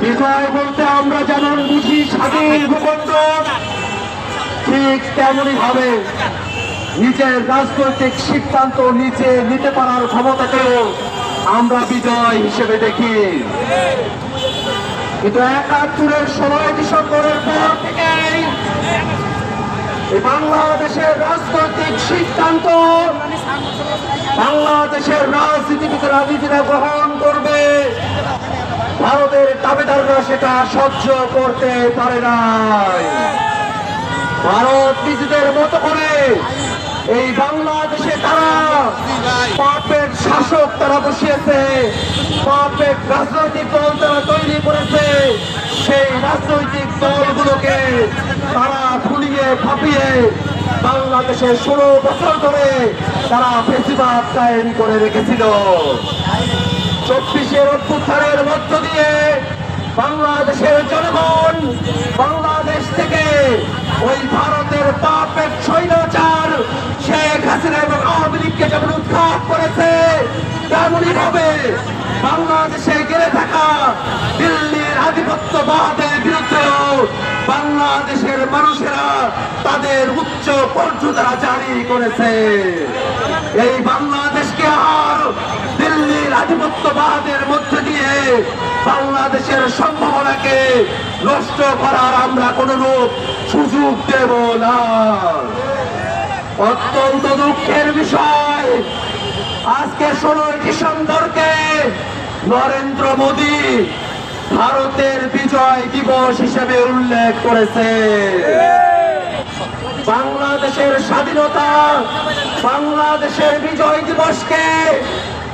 বিজয় বলতে আমরা যেমন বুঝি স্বাধীন ভূখণ্ড, ঠিক তেমনই ভাবে নিজের রাজনৈতিক সিদ্ধান্ত নিজে নিতে পারার ক্ষমতাকেও আমরা বিজয় হিসেবে দেখি। কিন্তু ৭১-এর ১৬ ডিসেম্বরের পর থেকেই বাংলাদেশের রাজনৈতিক সিদ্ধান্ত বাংলাদেশের রাজনীতিবিদরা নিজেরা গ্রহণ করবে, ভারতের দাবিদাররা সেটা সহ্য করতে পারে নাই। ভারত নিজেদের মতো করে এই বাংলাদেশে তারা পাপের শাসক তারা বসিয়েছে, পাপের রাজনৈতিক দল তারা তৈরি করেছে। সেই রাজনৈতিক দলগুলোকে তারা ফুলিয়ে ফাঁপিয়ে বাংলাদেশে ১৬ বছর ধরে তারা ফেসিবাদ কায়েম করে রেখেছিল। ২৪-এর অভ্যুত্থানের মধ্য দিয়ে বাংলাদেশের জনগণ বাংলাদেশ থেকে ওই ভারতের পাপের স্বৈরাচার শেখ হাসিনা এবং আওয়ামী লীগকে যেমন উৎখাত করেছে, তেমনই ভাবে বাংলাদেশে গেড়ে থাকা দিল্লির আধিপত্যবাদের বিরুদ্ধেও বাংলাদেশের মানুষেরা তাদের উচ্চ পর্যদা জারি করেছে। এই বাংলাদেশকে আর দিল্লির আধিপত্যবাদের মধ্যে দিয়ে বাংলাদেশের সম্ভাবনাকে নষ্ট করার আমরা কোন রূপ সুযোগ দেব না। অত্যন্ত দুঃখের বিষয়, আজকে ১৬ ডিসেম্বরকে নরেন্দ্র মোদী ভারতের বিজয় দিবস হিসেবে উল্লেখ করেছে। বাংলাদেশের স্বাধীনতা, বাংলাদেশের বিজয় দিবসকে,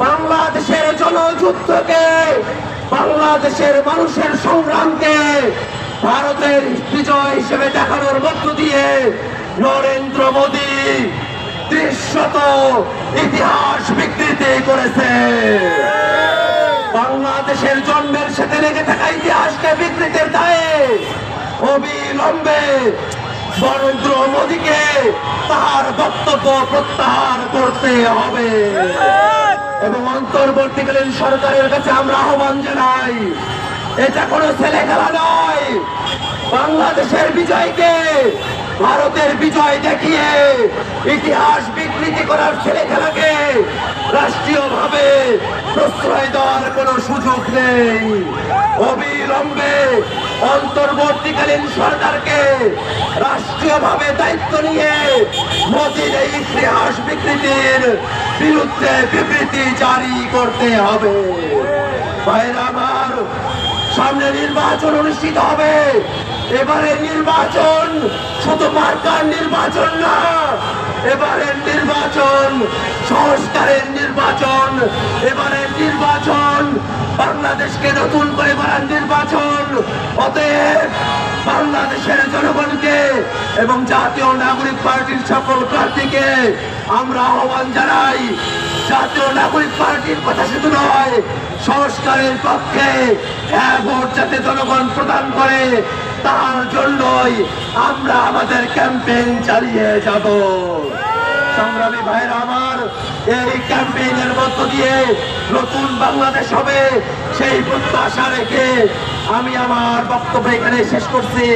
বাংলাদেশের জনযুদ্ধকে, বাংলাদেশের মানুষের সংগ্রামকে ভারতের বিজয় হিসেবে দেখানোর মধ্য দিয়ে নরেন্দ্র মোদী দৃশ্যত ইতিহাস বিকৃতি করেছে। বাংলাদেশের জন্মের সাথে লেগে থাকা ইতিহাসকে বিকৃতির দায়ে অবিলম্বে নরেন্দ্র মোদীকে তার বক্তব্য প্রত্যাহার করতে হবে এবং অন্তর্বর্তীকালীন সরকারের কাছে আমরা আহ্বান জানাই, এটা কোনো ছেলে খেলা নয়। বাংলাদেশের বিজয়কে ভারতের বিজয় দেখিয়ে ইতিহাস বিকৃতি করার ছেলে খেলাকে রাষ্ট্রীয়ভাবে প্রশ্রয় দেওয়ার কোনো সুযোগ নেই। অবিলম্বে অন্তর্বর্তীকালীন সরকারকে রাষ্ট্রীয়ভাবে দায়িত্ব নিয়ে মোদীর এই ইতিহাস বিকৃতির বিরুদ্ধে বিবৃতি জারি করতে হবে। ভাইরা আমার, সামনে নির্বাচন অনুষ্ঠিত হবে। এবারের নির্বাচন শুধু মার্কার নির্বাচন না, এবারের নির্বাচন সংস্কারের নির্বাচন। এবারের নির্বাচন বাংলাদেশকে নতুন করে গড়ার নির্বাচন। অতএব বাংলাদেশের জনগণকে এবং জাতীয় নাগরিক পার্টির সকল প্রার্থীকে আমরা আহ্বান জানাই, জাতীয় নাগরিক পার্টির কথা শুধু নয়, সংস্কারের পক্ষে হ্যাঁ ভোট যাতে জনগণ প্রদান করে তার জন্যই আমরা আমাদের ক্যাম্পেইন চালিয়ে যাব। সংগ্রামী ভাইরা আমার, এই ক্যাম্পেইনের মধ্য দিয়ে নতুন বাংলাদেশ হবে সেই প্রত্যাশা রেখে আমি আমার বক্তব্য এখানে শেষ করছি।